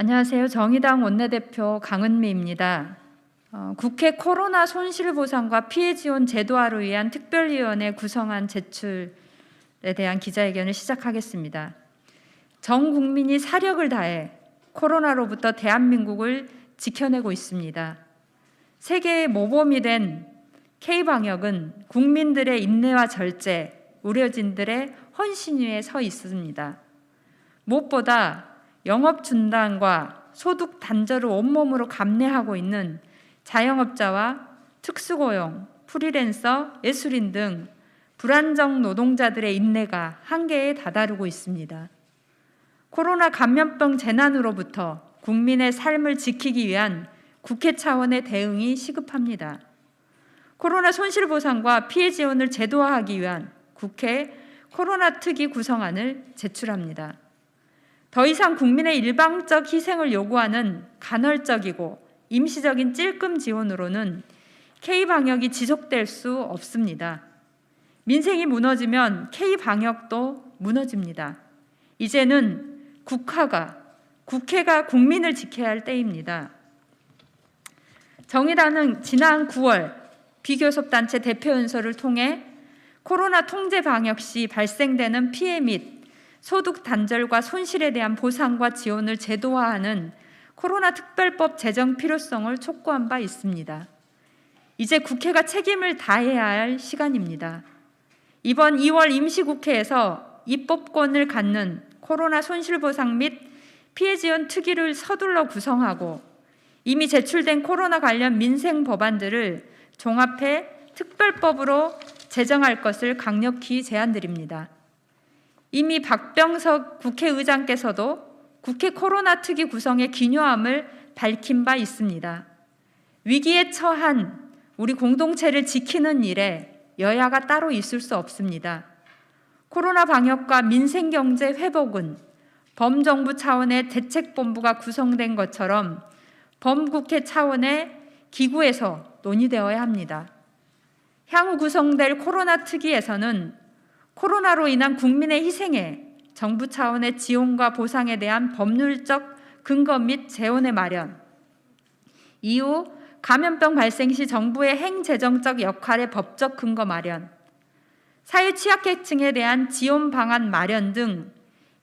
안녕하세요. 정의당 원내대표 강은미입니다. 국회 코로나 손실보상과 피해지원 제도화를 위한 특별위원회 구성안 제출에 대한 기자회견을 시작하겠습니다. 전 국민이 사력을 다해 코로나로부터 대한민국을 지켜내고 있습니다. 세계의 모범이 된 K방역은 국민들의 인내와 절제, 의료진들의 헌신 위에 서 있습니다. 무엇보다 영업 중단과 소득 단절을 온몸으로 감내하고 있는 자영업자와 특수고용, 프리랜서, 예술인 등 불안정 노동자들의 인내가 한계에 다다르고 있습니다. 코로나 감염병 재난으로부터 국민의 삶을 지키기 위한 국회 차원의 대응이 시급합니다. 코로나 손실보상과 피해 지원을 제도화하기 위한 국회 코로나 특위 구성안을 제출합니다. 더 이상 국민의 일방적 희생을 요구하는 간헐적이고 임시적인 찔끔 지원으로는 K방역이 지속될 수 없습니다. 민생이 무너지면 K방역도 무너집니다. 이제는 국회가 국민을 지켜야 할 때입니다. 정의당은 지난 9월 비교섭단체 대표연설을 통해 코로나 통제 방역 시 발생되는 피해 및 소득 단절과 손실에 대한 보상과 지원을 제도화하는 코로나 특별법 제정 필요성을 촉구한 바 있습니다. 이제 국회가 책임을 다해야 할 시간입니다. 이번 2월 임시국회에서 입법권을 갖는 코로나 손실보상 및 피해 지원 특위를 서둘러 구성하고 이미 제출된 코로나 관련 민생 법안들을 종합해 특별법으로 제정할 것을 강력히 제안드립니다. 이미 박병석 국회의장께서도 국회 코로나 특위 구성의 기묘함을 밝힌 바 있습니다. 위기에 처한 우리 공동체를 지키는 일에 여야가 따로 있을 수 없습니다. 코로나 방역과 민생경제 회복은 범정부 차원의 대책본부가 구성된 것처럼 범국회 차원의 기구에서 논의되어야 합니다. 향후 구성될 코로나 특위에서는 코로나로 인한 국민의 희생에 정부 차원의 지원과 보상에 대한 법률적 근거 및 재원의 마련, 이후 감염병 발생 시 정부의 행재정적 역할의 법적 근거 마련, 사회 취약계층에 대한 지원 방안 마련 등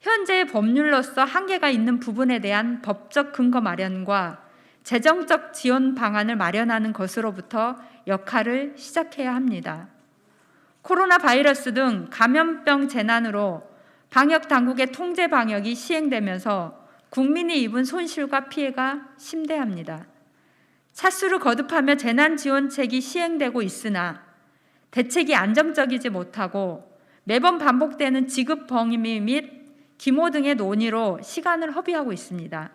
현재의 법률로서 한계가 있는 부분에 대한 법적 근거 마련과 재정적 지원 방안을 마련하는 것으로부터 역할을 시작해야 합니다. 코로나 바이러스 등 감염병 재난으로 방역 당국의 통제 방역이 시행되면서 국민이 입은 손실과 피해가 심대합니다. 차수를 거듭하며 재난지원책이 시행되고 있으나 대책이 안정적이지 못하고 매번 반복되는 지급 범위 및 규모 등의 논의로 시간을 허비하고 있습니다.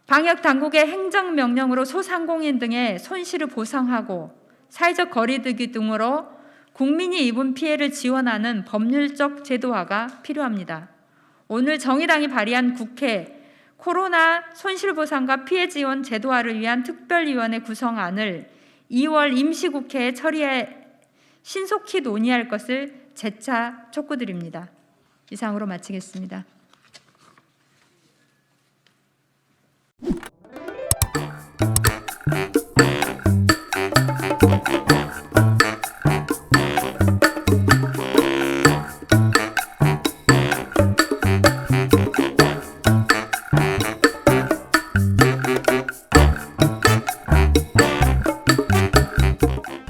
방역 당국의 행정명령으로 소상공인 등의 손실을 보상하고 사회적 거리두기 등으로 국민이 입은 피해를 지원하는 법률적 제도화가 필요합니다. 오늘 정의당이 발의한 국회 코로나 손실보상과 피해 지원 제도화를 위한 특별위원회 구성안을 2월 임시국회에 처리해 신속히 논의할 것을 재차 촉구드립니다. 이상으로 마치겠습니다.